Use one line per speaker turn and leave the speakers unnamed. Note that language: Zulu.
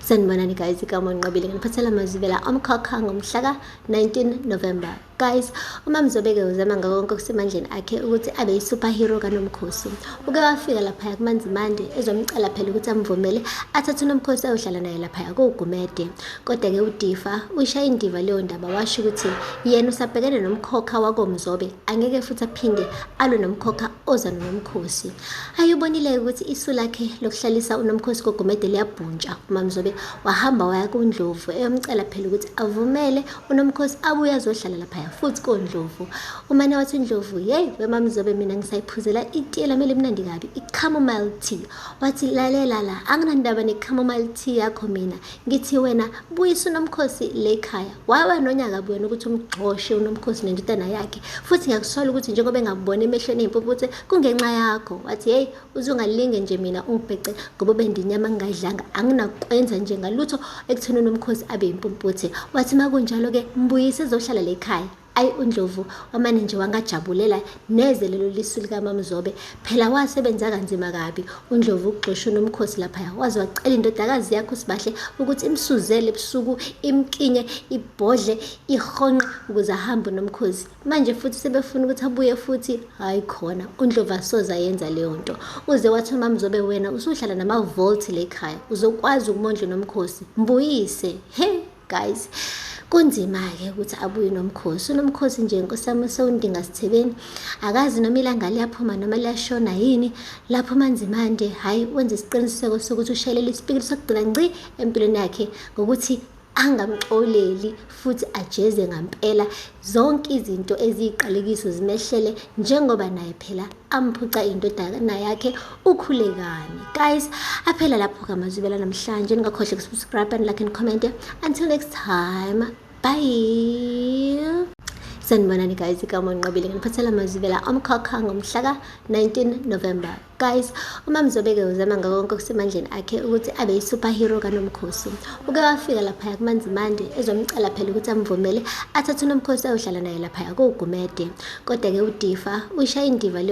Sanibonani guys, igama Nqobile ngiphathela amazivela omkhakha ngomhla ka-19 November. Guys, uMamZobe-ke uzama ngako konke okusemandleni akhe ukuthi abe yi-superhero kaNomkhosi. Uke wafika laphaya kuManzimande ezomcela phela ukuthi amvumele athathe uNomkhosi ayohlala naye laphaya kuGumede. Kodwa-ke uDifa uyishaya indiva leyo ndaba, washo ukuthi yena usabhekene nomkhokha wakoMzobe, angeke futhi aphinde alwe nomkhokha oza noNomkhosi. Ayubonile ukuthi isu lakhe lokuhlalisa uNomkhosi kuGumede liyabhuntsha. uMamZobe wahamba waya kuNdlovu eyomcela phela ukuthi avumele uNomkhosi abuye azohlala laphaya futhi koNdlovu. Umane wathi uNdlovu, "Hey weMamZobe, mina ngisayiphuzela itiye lami elimnandi kabi, i-chamomile tea." Wathi, "Lalela la, anginandaba ne-chamomile tea yakho mina. Ngithi wena buyisa uNomkhosi le ekhaya." Waba nonyaka buyena ukuthi umgxoshe uNomkhosi nendodana yakhe, futhi ngiyakusola ukuthi njengoba engakubona emehlweni ey'mpuphu kungenxa yakho. Wathi, "Hey uzungalinge nje mina ungibhece ngoba bendinyama ngingayidlanga, anginakwenza nje ngalutho ekutheni uNomkhosi abe impumputhe." Wathi makunjalo-ke mbuyise ezohlala le ekhaya. Ayi uNdlovu wamane nje wangajabulela neze lelo lisu likaMamZobe, phela wasebenza kanzima kabi uNdlovu ukugxosha uNomkhosi laphaya, waze wacela indodakazi yakhe uSibahle ukuthi imsuzele ebusuku, imkinye, ibhodle, ihonqe ukuze ahambe uNomkhosi. Manje futhi sebefuna ukuthi abuye futhi, hayi khona uNdlovu asoze ayenza leyo nto. Uze wathi uMamZobe, "Wena usuhlala nama-volt le ekhaya, uzokwazi ukumondla uNomkhosi, mbuyise." He guys, kunzima-ke ukuthi abuye uNomkhosi. uNomkhosi nje Nkosi yami sewundinga Sithebeni, akazi noma ilanga liyaphuma noma liyashona yini lapho Manzimande. Hhayi, wenze isiqiniseko sokuthi ushayelela isipikili sokugcina ngci empilweni yakhe ngokuthi angamxoleli futhi ajeze ngampela zonke izinto eziyiqalekiso zimehlele, njengoba naye phela amphuca indodana yakhe uKhulekani. Guys, aphela lapho-ke amazivela namhlanje. Ningakhohlwa ukusubscribe and like and comment. Until next time, bye. Sanibonani guys, igama Nqobile ngiphathela amazivela omkhakha ngomhla ka-19 November. Guys, uMamZobe-ke uzama ngako konke okusemandleni akhe ukuthi abe yi-superhero kaNomkhosi. Uke wafika laphaya kuManzimande ezomcela phela ukuthi amvumele athathe uNomkhosi ayohlala naye laphaya kuGumede. Kodwa-ke uDifa uyishaya indiva